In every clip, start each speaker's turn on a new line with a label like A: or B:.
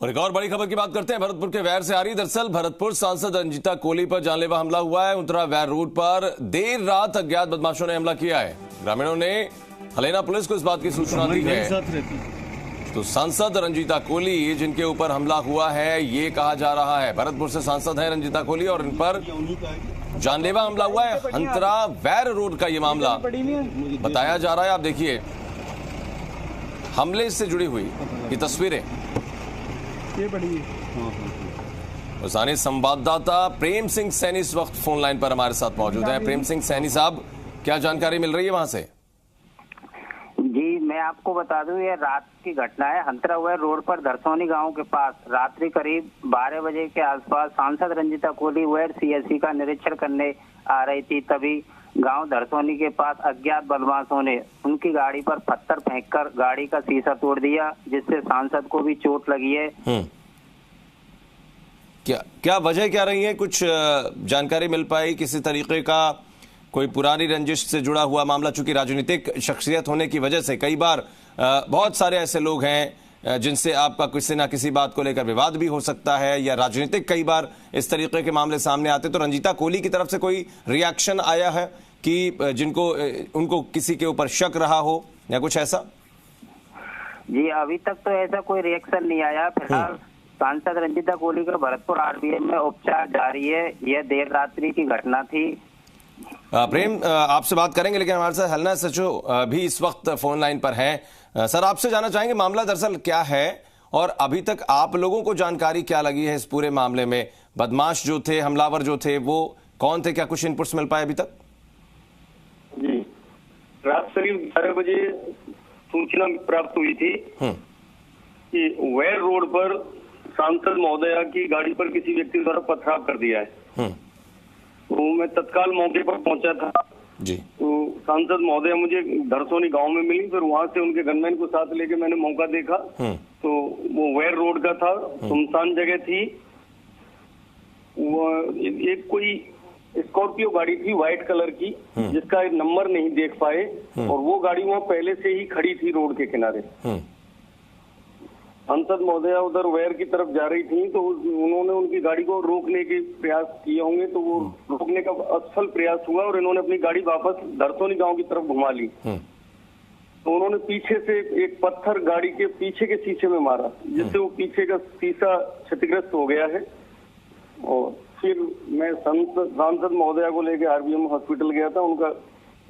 A: और एक और बड़ी खबर की बात करते हैं, भरतपुर के वैर से आ रही। दरअसल भरतपुर सांसद रंजीता कोहली पर जानलेवा हमला हुआ है। उत्तरा वैर रोड पर देर रात अज्ञात बदमाशों ने हमला किया है। ग्रामीणों ने हलेना पुलिस को इस बात की सूचना दी है। तो सांसद रंजीता कोहली जिनके ऊपर हमला हुआ है, ये कहा जा रहा है भरतपुर से सांसद है रंजीता कोहली और इन पर जानलेवा हमला हुआ है। हंतरा वैर रोड का ये मामला बताया जा रहा है। आप देखिए हमले से जुड़ी हुई ये तस्वीरें। स्थानीय संवाददाता प्रेम सिंह सैनी इस वक्त फोन लाइन पर हमारे साथ मौजूद हैं। प्रेम सिंह सैनी साहब, क्या जानकारी मिल रही है वहां से?
B: जी, मैं आपको बता दूं, ये रात की घटना है। हंतरावैर रोड पर धरसोनी गांव के पास रात्रि करीब 12 बजे के आसपास सांसद रंजीता कोहली वैर सीएससी का निरीक्षण करने आ रही थी। तभी गांव धरसोनी के पास अज्ञात बदमाशों ने उनकी गाड़ी पर पत्थर फेंककर गाड़ी का शीशा तोड़ दिया, जिससे सांसद को भी चोट लगी है।
A: क्या वजह क्या रही है? कुछ जानकारी मिल पाई? किसी तरीके का कोई पुरानी रंजिश से जुड़ा हुआ मामला? चूंकि राजनीतिक शख्सियत होने की वजह से कई बार बहुत सारे ऐसे लोग हैं जिनसे आपका किसी ना किसी बात को लेकर विवाद भी हो सकता है, या राजनीतिक कई बार इस तरीके के मामले सामने आते। तो रंजीता कोहली की तरफ से कोई रिएक्शन आया है कि जिनको उनको किसी के ऊपर शक रहा हो या कुछ ऐसा?
B: जी, अभी तक तो ऐसा कोई रिएक्शन नहीं आया। फिलहाल सांसद रंजीता कोहली का भरतपुर आरबीएम में उपचार जारी है। यह देर रात्रि की घटना थी।
A: प्रेम, आपसे बात करेंगे, लेकिन हमारे साथ हलना सचो भी इस वक्त फोन लाइन पर हैं। सर, आपसे जानना चाहेंगे मामला दरअसल क्या है और अभी तक आप लोगों को जानकारी क्या लगी है इस पूरे मामले में? बदमाश जो थे, हमलावर जो थे, वो कौन थे? क्या कुछ इनपुट्स मिल पाए अभी तक?
C: जी, रात करीब 12 बजे सूचना प्राप्त हुई थी कि वैर रोड पर सांसद महोदया की गाड़ी पर किसी व्यक्ति द्वारा पथराव कर दिया है। तो मैं तत्काल मौके पर पहुंचा था
A: जी।
C: तो सांसद महोदया मुझे धरसोनी गांव में मिली। फिर वहां से उनके गनमैन को साथ लेके मैंने मौका देखा तो वो वैर रोड का था, सुनसान जगह थी। वो एक कोई स्कॉर्पियो गाड़ी थी व्हाइट कलर की, जिसका नंबर नहीं देख पाए, और वो गाड़ी वहाँ पहले से ही खड़ी थी रोड के किनारे। सांसद महोदया उधर वैर की तरफ जा रही थी तो उन्होंने उनकी गाड़ी को रोकने के प्रयास किए होंगे, तो वो रोकने का असफल प्रयास हुआ और इन्होंने अपनी गाड़ी वापस धरसोनी गांव की तरफ घुमा ली। तो उन्होंने पीछे से एक पत्थर गाड़ी के पीछे के शीशे में मारा, जिससे वो पीछे का शीशा क्षतिग्रस्त हो गया है। और फिर मैं सांसद महोदया को लेकर आरबीएम हॉस्पिटल गया था, उनका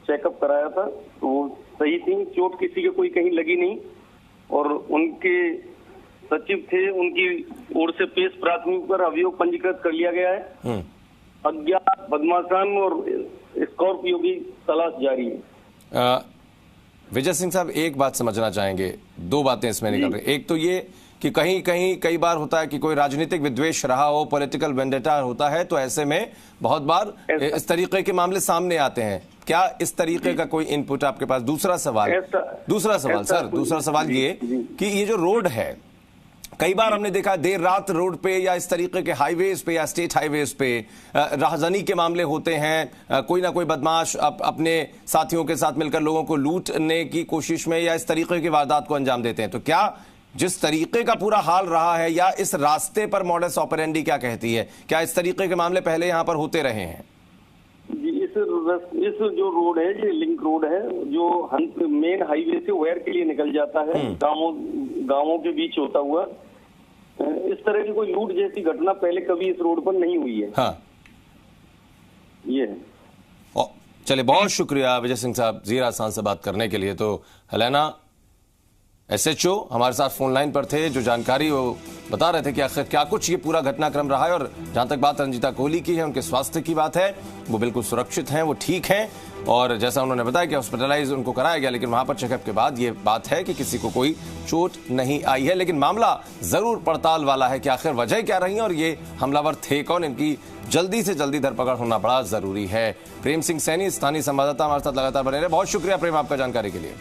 C: चेकअप कराया था, तो वो सही थी। चोट किसी के कोई कहीं लगी नहीं। और उनके सचिव थे, उनकी ओर से पेश प्राथमिक पर अभियोग पंजीकृत कर लिया गया है। अज्ञात बदमाशान और स्कॉर्पियो की तलाश जारी है।
A: विजय सिंह साहब, एक बात समझना चाहेंगे, दो बातें इसमें निकल रही। एक तो ये कि कहीं कहीं कई बार होता है कि कोई राजनीतिक विद्वेष रहा हो, पॉलिटिकल वेंडेटा होता है, तो ऐसे में बहुत बार इस तरीके के मामले सामने आते हैं। क्या इस तरीके का कोई इनपुट आपके पास? दूसरा सवाल ये कि ये जो रोड है, कई बार हमने देखा देर रात रोड पे या इस तरीके के हाईवेज पे या स्टेट हाईवेज पे राहजनी के मामले होते हैं। कोई ना कोई बदमाश अपने साथियों के साथ मिलकर लोगों को लूटने की कोशिश में या इस तरीके की वारदात को अंजाम देते हैं। तो क्या जिस तरीके का पूरा हाल रहा है, या इस रास्ते पर मॉडस ऑपरेंडी क्या कहती है, क्या इस तरीके के मामले पहले यहाँ पर होते रहे हैं?
C: जी, इस जो रोड है, ये लिंक रोड है जो मेन हाईवे से वैर के लिए निकल जाता है, गांवों के बीच होता हुआ। इस तरह की कोई लूट जैसी घटना पहले कभी इस रोड पर नहीं हुई है।
A: हाँ,
C: ये
A: चलिए, बहुत शुक्रिया विजय सिंह साहब जीरा आसान से बात करने के लिए। तो हलेना एसएचओ हमारे साथ फोन लाइन पर थे, जो जानकारी वो बता रहे थे कि आखिर क्या कुछ ये पूरा घटनाक्रम रहा है। और जहां तक बात रंजीता कोहली की है, उनके स्वास्थ्य की बात है, वो बिल्कुल सुरक्षित हैं, वो ठीक हैं। और जैसा उन्होंने बताया कि हॉस्पिटलाइज उनको कराया गया, लेकिन वहां पर चेकअप के बाद ये बात है कि किसी को कोई चोट नहीं आई है। लेकिन मामला जरूर पड़ताल वाला है कि आखिर वजह क्या रही है और ये हमलावर थे कौन। इनकी जल्दी से जल्दी धरपकड़ होना बड़ा जरूरी है। प्रेम सिंह सैनी, स्थानीय संवाददाता, हमारे साथ लगातार बने रहे। बहुत शुक्रिया प्रेम, आपका जानकारी के लिए।